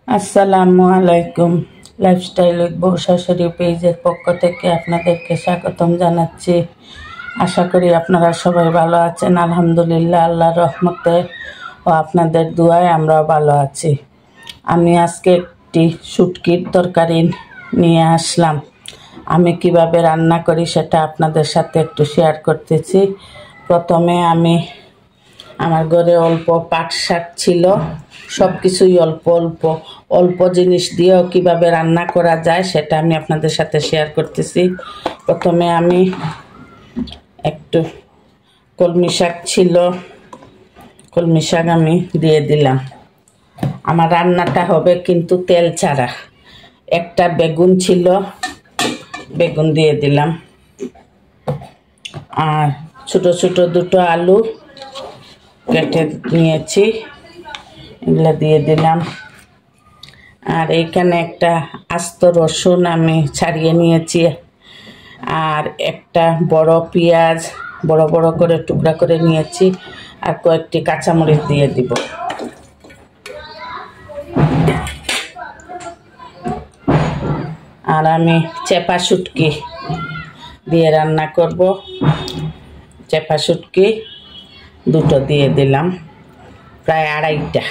আসসালামু আলাইকুম। Lifestyle with বউ শাশুড়ি পেজের পক্ষ থেকে আপনাদেরকে স্বাগতম জানাচ্ছি। আশা করি আপনারা সবাই ভালো আছেন। আলহামদুলিল্লাহ, আল্লাহর রহমতে ও আপনাদের দোয়ায় আমরাও ভালো আছি। আমি আজকে একটি শুটকির তরকারি নিয়ে আসলাম। আমি কিভাবে রান্না করি সেটা আপনাদের সাথে একটু শেয়ার করতেছি। প্রথমে আমার ঘরে অল্প পাট শাক ছিল, সব কিছুই অল্প অল্প অল্প জিনিস দিয়েও কিভাবে রান্না করা যায় সেটা আমি আপনাদের সাথে শেয়ার করতেছি। প্রথমে আমি একটু কলমি শাক ছিল, কলমি শাক আমি দিয়ে দিলাম। আমার রান্নাটা হবে কিন্তু তেল ছাড়া। একটা বেগুন ছিল, বেগুন দিয়ে দিলাম। আর ছোট ছোট দুটো আলু কেটে নিয়েছি, এগুলো দিয়ে দিলাম। আর এইখানে একটা আস্ত রসুন আমি ছাড়িয়ে নিয়েছি, আর একটা বড় পেঁয়াজ বড় বড় করে টুকরা করে নিয়েছি, আর কয়েকটি কাঁচামরিচ দিয়ে দিব। আর আমি চেপা শুটকি দিয়ে রান্না করব। চেপা শুটকি দুটো দিয়ে দিলাম, প্রায় আড়াইটা।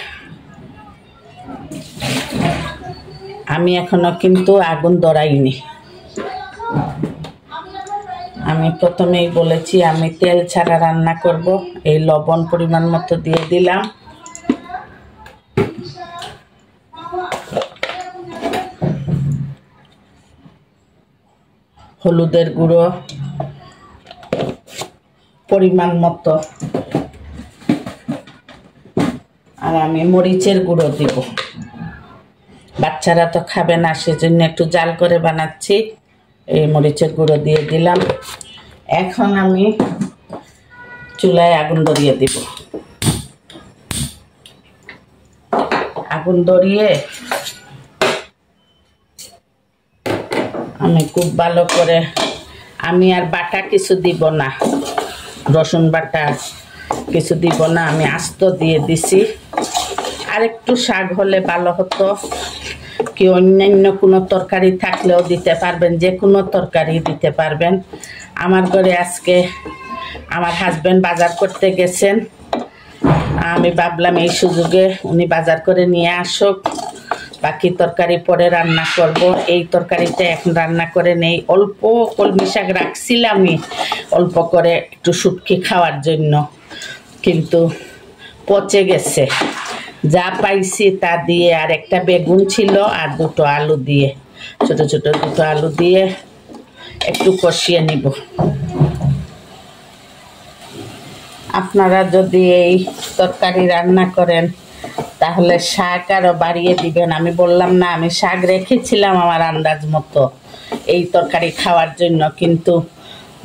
আমি এখনো কিন্তু আগুন ধরাইনি। আমি প্রথমেই বলেছি আমি তেল ছাড়া রান্না করব। এই লবণ পরিমাণ মতো দিয়ে দিলাম। হলুদের গুঁড়ো পরিমাণ মতো, আর আমি মরিচের গুঁড়ো দিব। বাচ্চারা তো খাবে না, সেজন্য একটু জাল করে বানাচ্ছি। এই মরিচের গুঁড়ো দিয়ে দিলাম। এখন আমি চুলায় আগুন ধরিয়ে দিব। আগুন ধরিয়ে আমি খুব ভালো করে, আমি আর বাটা কিছু দিব না, রসুন বাটা কিছু দিব না, আমি আস্ত দিয়ে দিছি। আর একটু শাক হলে ভালো হতো, কি অন্যান্য কোনো তরকারি থাকলেও দিতে পারবেন, যে কোনো তরকারি দিতে পারবেন। আমার ঘরে আজকে আমার হাজব্যান্ড বাজার করতে গেছেন। আমি ভাবলাম এই সুযোগে উনি বাজার করে নিয়ে আসুক, বাকি তরকারি পরে রান্না করব। এই তরকারিটা এখন রান্না করে নেই। অল্প কলমি শাক রাখছিলামই অল্প করে একটু শুটকি খাওয়ার জন্য, কিন্তু পচে গেছে। যা পাইছি তা দিয়ে, আর একটা বেগুন ছিল, আর দুটো আলু দিয়ে, ছোট ছোট দুটো আলু দিয়ে একটু কষিয়ে নিব। আপনারা যদি এই তরকারি রান্না করেন তাহলে শাক আরও বাড়িয়ে দিবেন। আমি বললাম না, আমি শাক রেখেছিলাম আমার আন্দাজ মতো এই তরকারি খাওয়ার জন্য, কিন্তু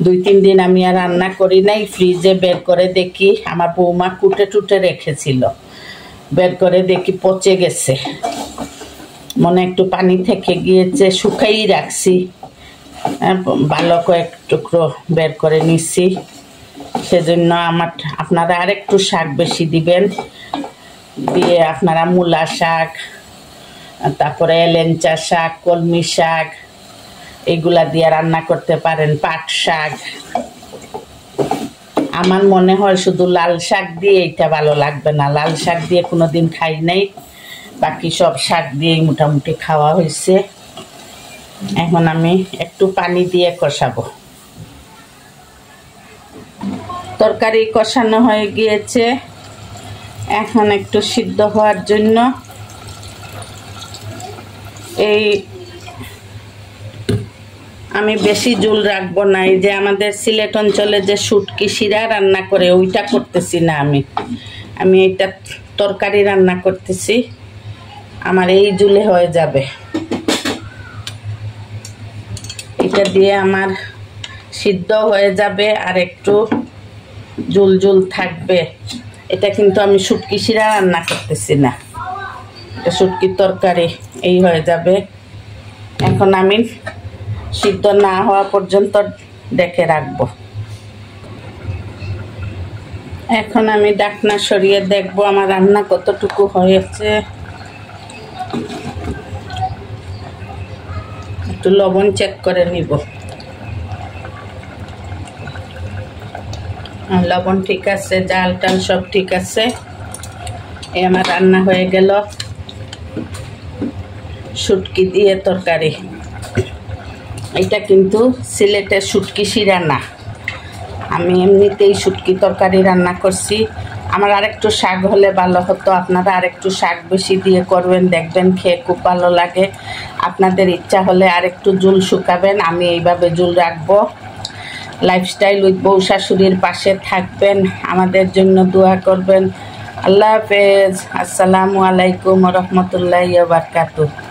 2-3 দিন আমি আর রান্না করি নাই। ফ্রিজে বের করে দেখি আমার বৌমা কুটে টুটে রেখেছিল, বের করে দেখি পচে গেছে। মনে একটু পানি থেকে গিয়েছে, শুকাই রাখছি। ভালো কয়েক টুকরো বের করে নিচ্ছি, সেজন্য আপনারা আরেকটু শাক বেশি দিবেন। দিয়ে আপনারা মূলা শাক, তারপরে এলেঞ্চা শাক, কলমি শাক, এগুলা দিয়ে রান্না করতে পারেন। পাট শাক, আমার মনে হয় শুধু লাল শাক দিয়ে এটা ভালো লাগবে না। লাল শাক দিয়ে কোনোদিন খাই নাই, বাকি সব শাক দিয়েই মোটামুটি খাওয়া হয়েছে। এখন আমি একটু পানি দিয়ে কষাবো। তরকারি কষানো হয়ে গিয়েছে, এখন একটু সিদ্ধ হওয়ার জন্য আমি বেশি ঝোল রাখবো না। এই যে আমাদের সিলেট অঞ্চলে যে শুটকি শিরা রান্না করে ওইটা করতেছি না, আমি এটা তরকারি রান্না করতেছি। আমার এই ঝোলে হয়ে যাবে, এটা দিয়ে আমার সিদ্ধ হয়ে যাবে, আর একটু ঝোল ঝোল থাকবে। এটা কিন্তু আমি শুটকি শিরা রান্না করতেছি না, এটা শুটকির তরকারি। এই হয়ে যাবে। এখন আমি সিদ্ধ না হওয়া পর্যন্ত ডেকে রাখবো। এখন আমি ঢাকনা সরিয়ে দেখবো আমার রান্না কতটুকু হয়েছে। একটু লবণ চেক করে নিব। লবণ ঠিক আছে, জাল টাল সব ঠিক আছে। এই আমার রান্না হয়ে গেল শুটকি দিয়ে তরকারি। এটা কিন্তু সিলেটের শুটকি শিরা না, আমি এমনিতেই শুটকি তরকারি রান্না করছি। আমার আরেকটু শাক হলে ভালো হতো, আপনারা আরেকটু শাক বেশি দিয়ে করবেন, দেখবেন খেয়ে খুব ভালো লাগে। আপনাদের ইচ্ছা হলে আরেকটু ঝোল শুকাবেন, আমি এইভাবে ঝোল রাখবো। লাইফস্টাইল উইথ বউ শাশুড়ির পাশে থাকবেন, আমাদের জন্য দোয়া করবেন। আল্লাহ হাফেজ। আসসালামু আলাইকুম ওয়া রাহমাতুল্লাহি ওয়া বারাকাতুহু।